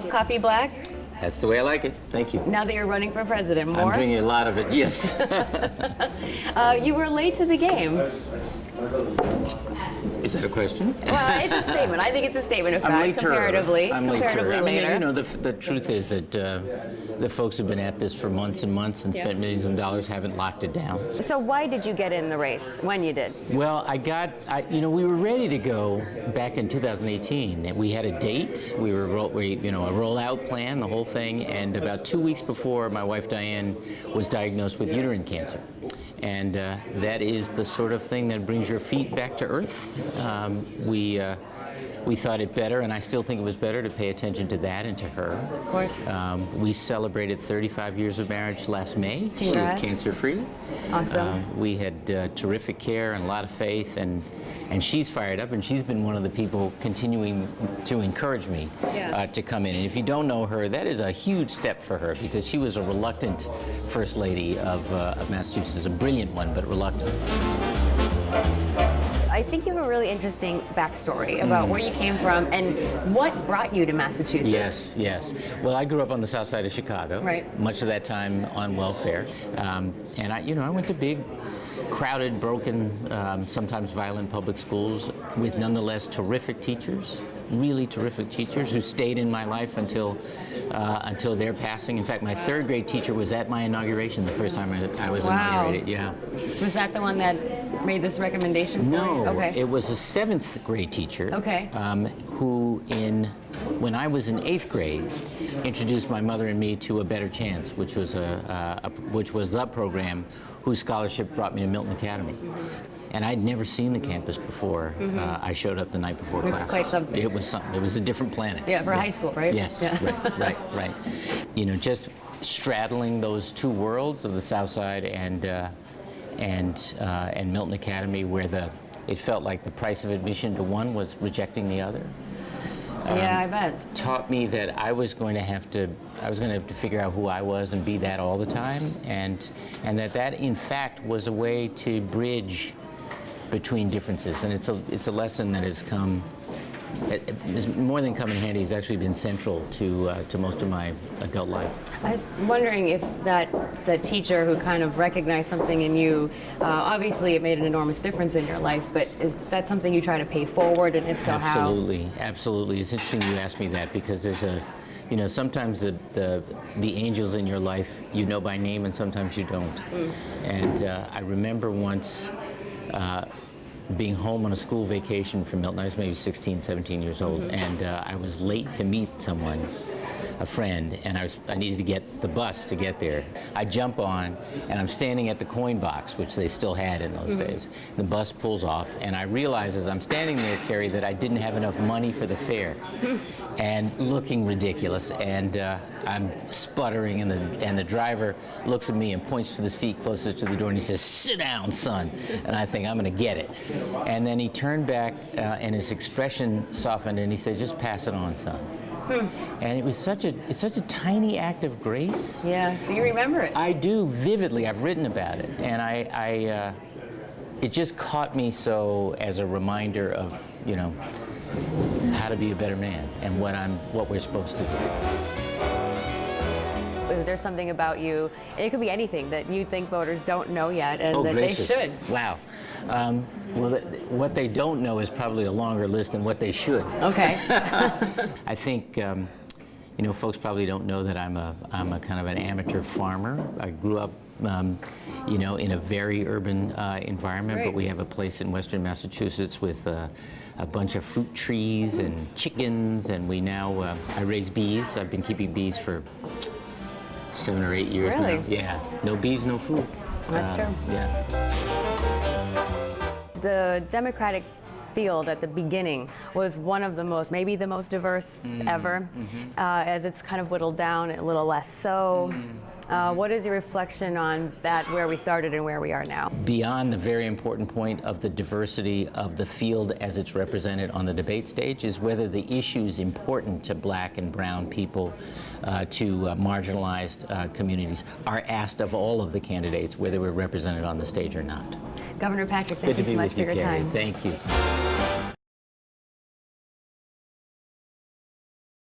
Coffee black? That's the way I like it. Thank you. Now that you're running for president, more? I'm drinking a lot of it, yes. You were late to the game. Is that a question? Well, it's a statement. I think it's a statement of I'm fact, later. comparatively. I'm later. Comparatively I mean, later. you know, the truth is that the folks who've been at this for months and months and spent millions of dollars haven't locked it down. So why did you get in the race when you did? Well, we were ready to go back in 2018. We had a date. We were, a rollout plan, the whole thing. And about 2 weeks before, my wife Diane was diagnosed with uterine cancer. And that is the sort of thing that brings your feet back to earth. We thought it better, and I still think it was better to pay attention to that and to her. Of course. We celebrated 35 years of marriage last May. Congrats. She is cancer-free. Awesome. We had terrific care and a lot of faith, and she's fired up, and she's been one of the people continuing to encourage me to come in. And if you don't know her, that is a huge step for her, because she was a reluctant First Lady of Massachusetts, a brilliant one, but reluctant. I think you have a really interesting backstory about where you came from and what brought you to Massachusetts. Yes. Well, I grew up on the south side of Chicago. Right. Much of that time on welfare. And I went to big, crowded, broken, sometimes violent public schools with nonetheless terrific teachers, really terrific teachers who stayed in my life until their passing. In fact, my third grade teacher was at my inauguration the first time I was inaugurated. Yeah. Was that the one that made this recommendation for you? No, Okay. it was a seventh grade teacher. Okay. Who, when I was in 8th grade, introduced my mother and me to A Better Chance, which was the program whose scholarship brought me to Milton Academy. And I'd never seen the campus before. I showed up the night before class. It's quite something. It was something. It was a different planet. Yeah, for high school, right? Yes, Yeah. right. You know, just straddling those two worlds of the South Side and Milton Academy, where it felt like the price of admission to one was rejecting the other. Yeah, I bet. Taught me that I was going to have to figure out who I was and be that all the time, and that in fact was a way to bridge between differences. And it's a lesson that has come. It's more than come in handy. It's actually been central to most of my adult life. I was wondering if that teacher who kind of recognized something in you, obviously it made an enormous difference in your life, but is that something you try to pay forward, and if so, how? Absolutely. It's interesting you asked me that, because there's sometimes the angels in your life you know by name, and sometimes you don't. And I remember once being home on a school vacation from Milton. I was maybe 16, 17 years old, and I was late to meet someone, a friend, and I needed to get the bus to get there. I jump on, and I'm standing at the coin box, which they still had in those days. The bus pulls off, and I realize as I'm standing there, Kerry, that I didn't have enough money for the fare, and looking ridiculous, and I'm sputtering, and the driver looks at me and points to the seat closest to the door, and he says, "Sit down, son." And I think, I'm going to get it. And then he turned back, and his expression softened, and he said, "Just pass it on, son." And it's such a tiny act of grace. Yeah, do you remember it? I do vividly. I've written about it, and it just caught me so as a reminder of, how to be a better man and what we're supposed to do. Is there something about you, and it could be anything, that you think voters don't know yet and that gracious. they should? Wow. Well, what they don't know is probably a longer list than what they should. Okay. I think, folks probably don't know that I'm a kind of an amateur farmer. I grew up, in a very urban environment, Right. but we have a place in western Massachusetts with a bunch of fruit trees and chickens, and I raise bees. I've been keeping bees for 7 or 8 years Really? now. Yeah. No bees, no food. That's true. Yeah. The Democratic field at the beginning was one of the most, maybe the most diverse ever, as it's kind of whittled down a little less so. What is your reflection on that, where we started and where we are now? Beyond the very important point of the diversity of the field as it's represented on the debate stage is whether the issues important to black and brown people, to marginalized communities, are asked of all of the candidates, whether we're represented on the stage or not. Governor Patrick, thank you so much for your time. Thank you.